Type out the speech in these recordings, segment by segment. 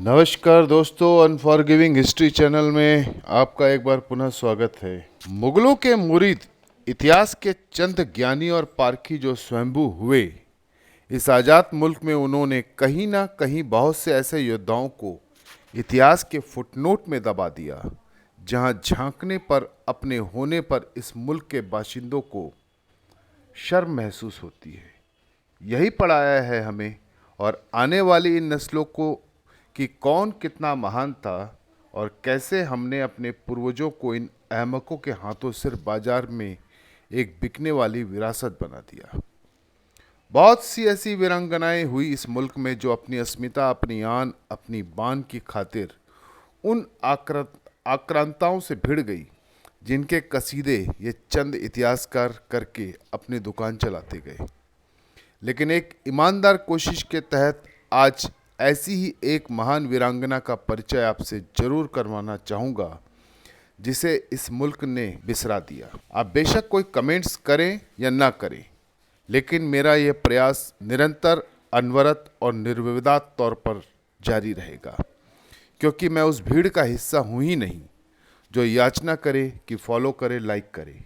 नमस्कार दोस्तों, unforgiving history channel में आपका एक बार पुनः स्वागत है। मुगलों के मुरीद, इतिहास के चंद ज्ञानी और पारखी जो स्वयंभू हुए, इस आज़ाद मुल्क में उन्होंने कहीं ना कहीं बहुत से ऐसे योद्धाओं को इतिहास के फुटनोट में दबा दिया, जहां झांकने पर अपने होने पर इस मुल्क के बाशिंदों को शर्म महसूस होती है। यही पढ़ाया है हमें और आने वाली इन नस्लों को कि कौन कितना महान था और कैसे हमने अपने पूर्वजों को इन अहमकों के हाथों सिर्फ बाजार में एक बिकने वाली विरासत बना दिया। बहुत सी ऐसी वीरांगनाएं हुई इस मुल्क में जो अपनी अस्मिता, अपनी आन, अपनी बान की खातिर उन आक्रांताओं से भिड़ गई, जिनके कसीदे ये चंद इतिहासकार करके अपनी दुकान चलाते गए। लेकिन एक ईमानदार कोशिश के तहत आज ऐसी ही एक महान वीरांगना का परिचय आपसे जरूर करवाना चाहूँगा, जिसे इस मुल्क ने बिसरा दिया। आप बेशक कोई कमेंट्स करें या ना करें, लेकिन मेरा यह प्रयास निरंतर, अनवरत और निर्विवाद तौर पर जारी रहेगा, क्योंकि मैं उस भीड़ का हिस्सा हूँ ही नहीं जो याचना करे कि फॉलो करे, लाइक करे,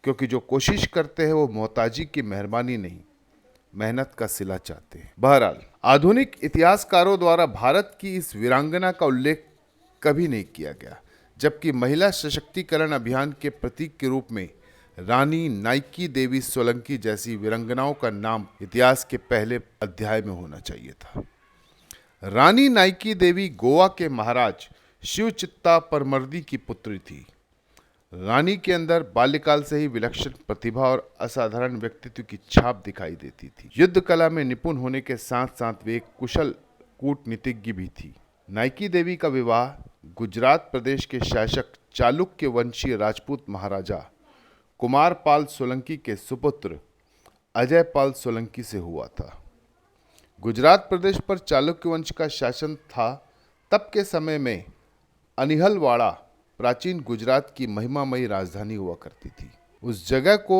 क्योंकि जो कोशिश करते हैं वो मोहताजी की मेहरबानी नहीं, मेहनत का सिला चाहते हैं। बहरहाल, आधुनिक इतिहासकारों द्वारा भारत की इस वीरांगना का उल्लेख कभी नहीं किया गया, जबकि महिला सशक्तिकरण अभियान के प्रतीक के रूप में रानी नाइकी देवी सोलंकी जैसी वीरांगनाओं का नाम इतिहास के पहले अध्याय में होना चाहिए था। रानी नाइकी देवी गोवा के महाराज शिवचित्ता परमर्दी की पुत्री थी। रानी के अंदर बाल्यकाल से ही विलक्षण प्रतिभा और असाधारण व्यक्तित्व की छाप दिखाई देती थी। युद्ध कला में निपुण होने के साथ साथ वे एक कुशल कूटनीतिज्ञ भी थी। नाइकी देवी का विवाह गुजरात प्रदेश के शासक चालुक्य वंशीय राजपूत महाराजा कुमारपाल सोलंकी के सुपुत्र अजयपाल सोलंकी से हुआ था। गुजरात प्रदेश पर चालुक्य वंश का शासन था। तब के समय में अनिहलवाड़ा प्राचीन गुजरात की महिमामयी राजधानी हुआ करती थी। उस जगह को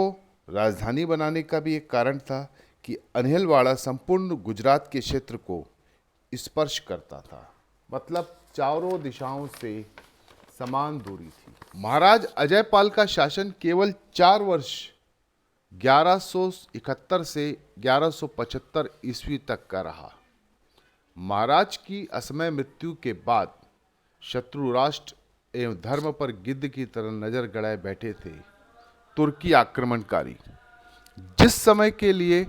राजधानी बनाने का भी एक कारण था कि अनिहलवाड़ा संपूर्ण गुजरात के क्षेत्र को स्पर्श करता था, मतलब चारों दिशाओं से समान दूरी थी। महाराज अजयपाल का शासन केवल 4 वर्ष 1171 से 1175 ईस्वी तक का रहा। महाराज की असमय मृत्यु के बाद शत्रु राष्ट्र एवं धर्म पर गिद्ध की तरह नजर गड़ाए बैठे थे तुर्की आक्रमणकारी। जिस समय के लिए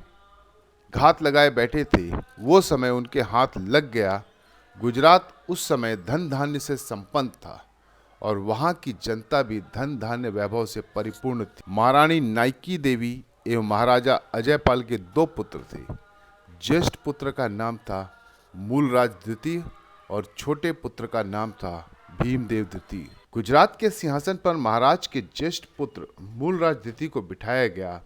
घात लगाए बैठे थे, वो समय उनके हाथ लग गया। गुजरात उस समय धन धान्य से संपन्न था और वहां की जनता भी धन धान्य वैभव से परिपूर्ण थी। महारानी नाइकी देवी एवं महाराजा अजयपाल के 2 पुत्र थे। ज्येष्ठ पुत्र का नाम था मूलराज द्वितीय और छोटे पुत्र का नाम था भीमदेव द्वितीय। गुजरात के सिंहासन पर महाराज के ज्येष्ठ पुत्र मूलराज द्वितीय को बिठाया गया,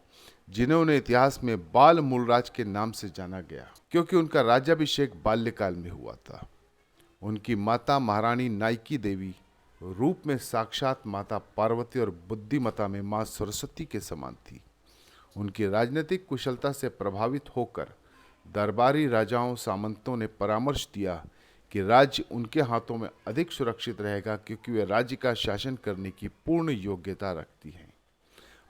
जिन्होंने इतिहास में बाल मूलराज के नाम से जाना गया, क्योंकि उनका राज्याभिषेक बाल्यकाल में हुआ था। उनकी माता महारानी नाइकी देवी रूप में साक्षात माता पार्वती और बुद्धिमता में मां सरस्वती के समान थी। उनकी राजनीतिक कुशलता से प्रभावित होकर दरबारी राजाओं, सामंतों ने परामर्श दिया कि राज्य उनके हाथों में अधिक सुरक्षित रहेगा, क्योंकि वे राज्य का शासन करने की पूर्ण योग्यता रखती हैं।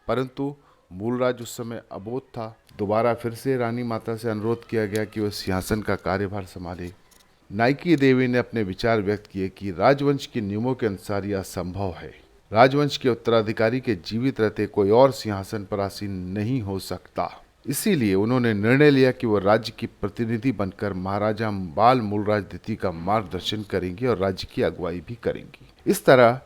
परंतु मूलराज उस समय अबोध था। दोबारा फिर से रानी माता से अनुरोध किया गया कि वह सिंहासन का कार्यभार संभाले। नाइकी देवी ने अपने विचार व्यक्त किए कि राजवंश के नियमों के अनुसार यह संभव है। राजवंश के उत्तराधिकारी के जीवित रहते कोई और सिंहासन पर आसीन नहीं हो सकता। इसीलिए उन्होंने निर्णय लिया कि वह राज्य की प्रतिनिधि बनकर महाराजा बाल मूलराज द्वितीय का मार्गदर्शन करेंगी और राज्य की अगुवाई भी करेंगी। इस तरह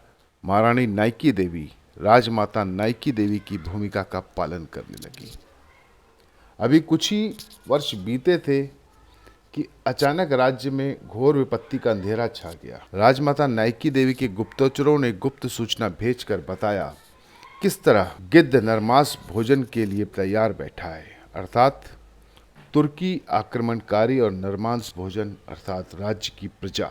महारानी नाइकी देवी राजमाता नाइकी देवी की भूमिका का पालन करने लगी। अभी कुछ ही वर्ष बीते थे कि अचानक राज्य में घोर विपत्ति का अंधेरा छा गया। राजमाता नाइकी देवी के गुप्तचरों ने गुप्त सूचना भेजकर बताया किस तरह गिद्ध नरमांस भोजन के लिए तैयार बैठा है, अर्थात तुर्की आक्रमणकारी और नरमांस भोजन अर्थात राज्य की प्रजा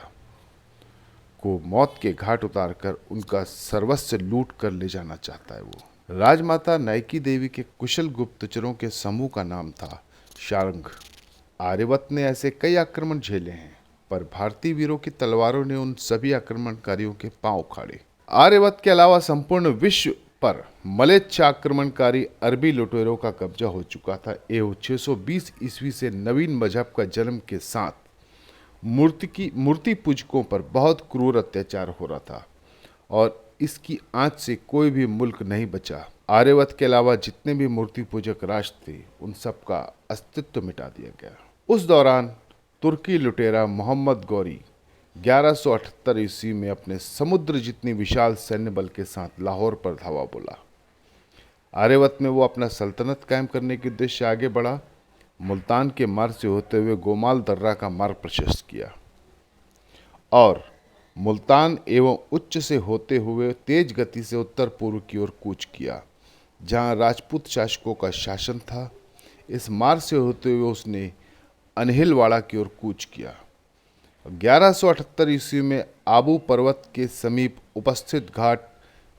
को मौत के घाट उतारकर उनका सर्वस्व लूट कर ले जाना चाहता है। वो राजमाता नाइकी देवी के कुशल गुप्तचरों के समूह का नाम था शारंग। आर्यवत ने ऐसे कई आक्रमण झेले हैं, पर भारतीय वीरों की तलवारों ने उन सभी आक्रमणकारियों के पांव उखाड़े। आर्यवत के अलावा संपूर्ण विश्व पर मलेच्छ आक्रमणकारी अरबी लुटेरों का कब्जा हो चुका था एवं 620 ईस्वी से नवीन मजहब का जन्म के साथ मूर्ति पूजकों पर बहुत क्रूर अत्याचार हो रहा था और इसकी आंच से कोई भी मुल्क नहीं बचा। आर्यवत के अलावा जितने भी मूर्ति पूजक राष्ट्र थे उन सब का अस्तित्व मिटा दिया गया। उस दौरान तुर्की लुटेरा मोहम्मद गौरी 1178 ईस्वी में अपने समुद्र जितनी विशाल सैन्य बल के साथ लाहौर पर धावा बोला। आर्यवत में वो अपना सल्तनत कायम करने के उद्देश्य से आगे बढ़ा। मुल्तान के मार्ग से होते हुए गोमाल दर्रा का मार्ग प्रशस्त किया और मुल्तान एवं उच्च से होते हुए तेज गति से उत्तर पूर्व की ओर कूच किया, जहां राजपूत शासकों का शासन था। इस मार्ग से होते हुए उसने अनहिलवाड़ा की ओर कूच किया। 1178 ईस्वी में आबू पर्वत के समीप उपस्थित घाट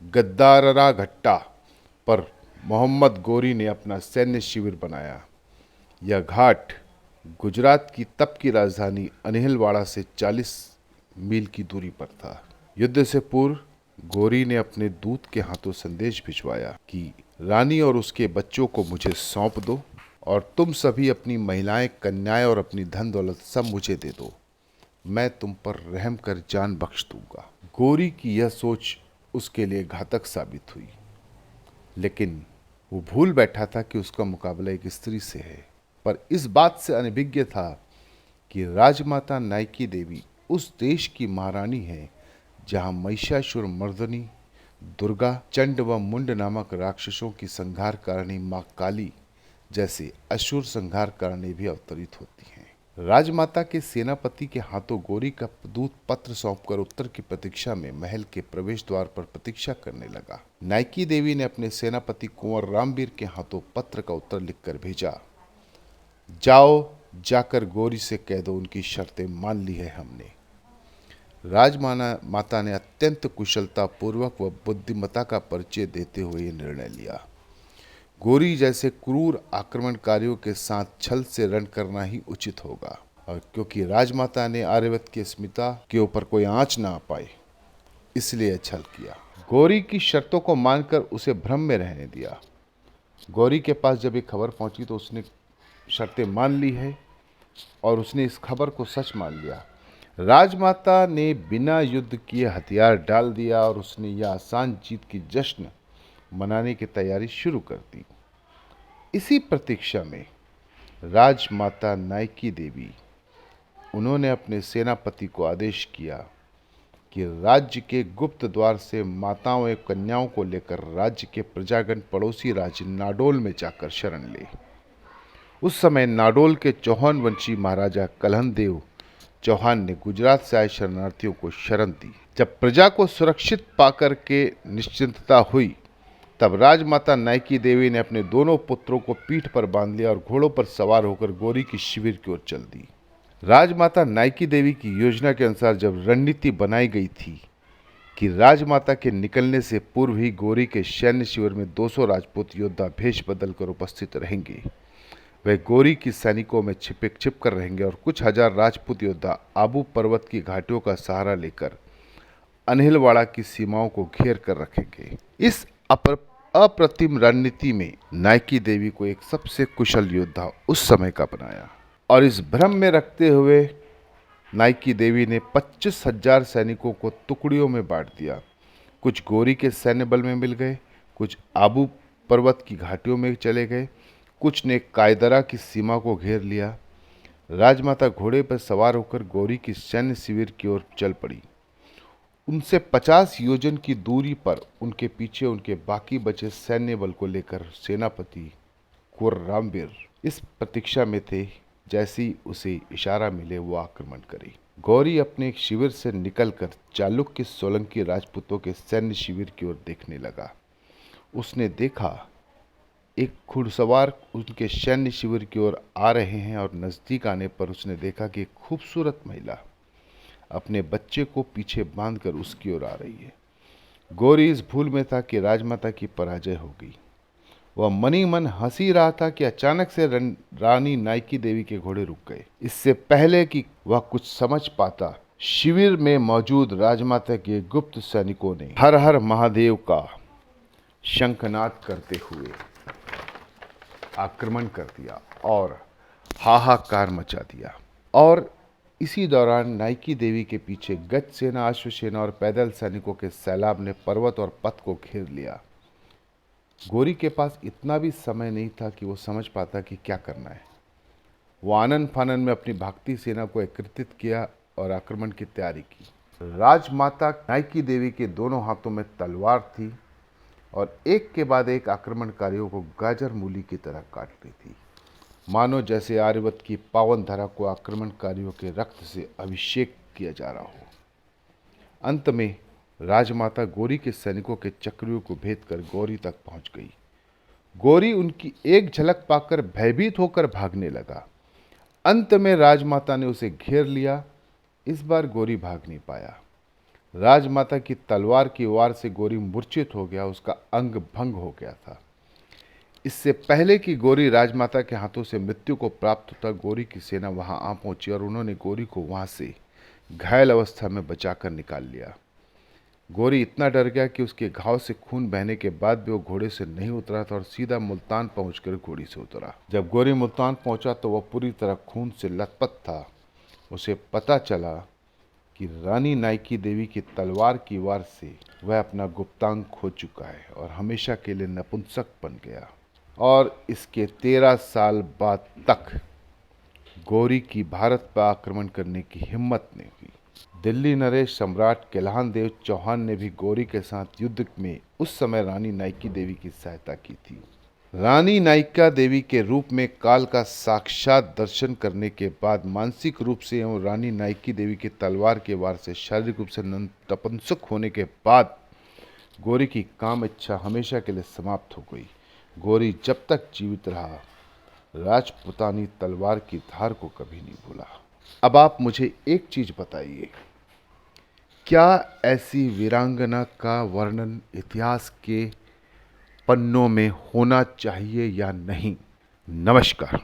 गद्दाररा घट्टा पर मोहम्मद गोरी ने अपना सैन्य शिविर बनाया। यह घाट गुजरात की तब की राजधानी अनहिलवाड़ा से 40 मील की दूरी पर था। युद्ध से पूर्व गोरी ने अपने दूत के हाथों संदेश भिजवाया कि रानी और उसके बच्चों को मुझे सौंप दो और तुम सभी अपनी महिलाएं, कन्याएं और अपनी धन दौलत सब मुझे दे दो, मैं तुम पर रहम कर जान बख्श दूंगा। गोरी की यह सोच उसके लिए घातक साबित हुई, लेकिन वो भूल बैठा था कि उसका मुकाबला एक स्त्री से है। पर इस बात से अनभिज्ञ था कि राजमाता नायकी देवी उस देश की महारानी है जहां महिषासुर मर्दनी, दुर्गा, चंड व मुंड नामक राक्षसों की संहार कारिणी मां काली जैसे असुर संहार कारिणी भी अवतरित होती हैं। राजमाता के सेनापति के हाथों गोरी का दूत पत्र सौंपकर उत्तर की प्रतीक्षा में महल के प्रवेश द्वार पर प्रतीक्षा करने लगा। नायकी देवी ने अपने सेनापति कुंवर रामवीर के हाथों पत्र का उत्तर लिखकर भेजा, जाओ, जाकर गोरी से कह दो उनकी शर्तें मान ली है हमने। राजमाता ने अत्यंत कुशलता पूर्वक व बुद्धिमत्ता का परिचय देते हुए यह निर्णय लिया। गोरी जैसे क्रूर आक्रमणकारियों के साथ छल से रण करना ही उचित होगा, और क्योंकि राजमाता ने आर्यवत की अस्मिता के ऊपर कोई आंच ना आ पाए, इसलिए छल किया। गोरी की शर्तों को मानकर उसे भ्रम में रहने दिया। गोरी के पास जब ये खबर पहुंची तो उसने शर्तें मान ली है और उसने इस खबर को सच मान लिया। राजमाता ने बिना युद्ध किए हथियार डाल दिया और उसने यह आसान जीत की जश्न मनाने की तैयारी शुरू कर दी। इसी प्रतीक्षा में राजमाता नायकी देवी, उन्होंने अपने सेनापति को आदेश किया कि राज्य के गुप्त द्वार से माताओं एवं कन्याओं को लेकर राज्य के प्रजागण पड़ोसी राज्य नाडोल में जाकर शरण ले। उस समय नाडोल के चौहान वंशी महाराजा कलहन देव चौहान ने गुजरात से आए शरणार्थियों को शरण दी। जब प्रजा को सुरक्षित पाकर के निश्चिंतता हुई, तब राजमाता नायकी देवी ने अपने दोनों पुत्रों को पीठ पर बांध लिया और घोड़ों पर सवार होकर गोरी की शिविर की ओर चल दी। राजमाता नायकी देवी की योजना के अनुसार जब रणनीति बनाई गई थी कि राजमाता के निकलने से पूर्व ही गोरी के सैन्य शिविर में 200 राजपूत योद्धा भेष बदलकर उपस्थित रहेंगे। वे गोरी की सैनिकों में छिप कर रहेंगे और कुछ हजार राजपूत योद्धा आबू पर्वत की घाटियों का सहारा लेकर अनहिलवाड़ा की सीमाओं को घेर कर रखेंगे। इस अप्रतिम रणनीति में नायकी देवी को एक सबसे कुशल योद्धा उस समय का बनाया और इस भ्रम में रखते हुए नायकी देवी ने 25,000 सैनिकों को टुकड़ियों में बांट दिया। कुछ गोरी के सैन्य बल में मिल गए, कुछ आबू पर्वत की घाटियों में चले गए, कुछ ने कायदरा की सीमा को घेर लिया। राजमाता घोड़े पर सवार होकर गोरी की सैन्य शिविर की ओर चल पड़ी। उनसे 50 योजन की दूरी पर उनके पीछे उनके बाकी बचे सैन्य बल को लेकर सेनापति कुंवर रामवीर इस प्रतीक्षा में थे, जैसी उसे इशारा मिले वो आक्रमण करे। गौरी अपने शिविर से निकलकर चालुक्य सोलंकी राजपूतों के सैन्य शिविर की ओर देखने लगा। उसने देखा एक घुड़सवार उनके सैन्य शिविर की ओर आ रहे हैं और नजदीक आने पर उसने देखा कि एक खूबसूरत महिला अपने बच्चे को पीछे बांधकर उसकी ओर आ रही है। गौरी इस भूल में था कि राजमाता की पराजय हो गई। वह मनी मन हंस ही रहा था कि अचानक से रानी नाइकी देवी के घोड़े रुक गए। इससे पहले कि वह कुछ समझ पाता, शिविर में मौजूद राजमाता के गुप्त सैनिकों ने हर हर महादेव का शंखनाद करते हुए आक्रमण कर दिया और हाहाकार मचा दिया। और इसी दौरान नाइकी देवी के पीछे गज सेना, अश्वसेना और पैदल सैनिकों के सैलाब ने पर्वत और पथ को घेर लिया। गौरी के पास इतना भी समय नहीं था कि वो समझ पाता कि क्या करना है। वो आनन फानन में अपनी भागती सेना को एकत्रित किया और आक्रमण की तैयारी की। राजमाता नाइकी देवी के दोनों हाथों में तलवार थी और एक के बाद एक आक्रमणकारियों को गाजर मूली की तरह काट रही थी, मानो जैसे आर्यवत की पावन धरा को आक्रमणकारियों के रक्त से अभिषेक किया जा रहा हो। अंत में राजमाता गौरी के सैनिकों के चक्रियों को भेद कर गौरी तक पहुंच गई। गौरी उनकी एक झलक पाकर भयभीत होकर भागने लगा। अंत में राजमाता ने उसे घेर लिया। इस बार गौरी भाग नहीं पाया। राजमाता की तलवार की वार से गौरी मूर्छित हो गया, उसका अंग भंग हो गया था। इससे पहले कि गौरी राजमाता के हाथों से मृत्यु को प्राप्त होता, गौरी की सेना वहां आ पहुंची और उन्होंने गौरी को वहां से घायल अवस्था में बचाकर निकाल लिया। गौरी इतना डर गया कि उसके घाव से खून बहने के बाद भी वो घोड़े से नहीं उतरा था और सीधा मुल्तान पहुंचकर घोड़ी से उतरा। जब गौरी मुल्तान पहुंचा तो वह पूरी तरह खून से लथपथ था। उसे पता चला कि रानी नाइकी देवी की तलवार की वार से वह अपना गुप्तांग खो चुका है और हमेशा के लिए नपुंसक बन गया। और इसके 13 साल बाद तक गौरी की भारत पर आक्रमण करने की हिम्मत नहीं हुई। दिल्ली नरेश सम्राट केल्हान देव चौहान ने भी गौरी के साथ युद्ध में उस समय रानी नाइकी देवी की सहायता की थी। रानी नाइका देवी के रूप में काल का साक्षात दर्शन करने के बाद मानसिक रूप से एवं रानी नाइकी देवी की तलवार के वार से शारीरिक रूप से नपुंसक होने के बाद गौरी की काम इच्छा हमेशा के लिए समाप्त हो गई। गौरी जब तक जीवित रहा, राजपुतानी तलवार की धार को कभी नहीं भूला। अब आप मुझे एक चीज बताइए, क्या ऐसी वीरांगना का वर्णन इतिहास के पन्नों में होना चाहिए या नहीं? नमस्कार।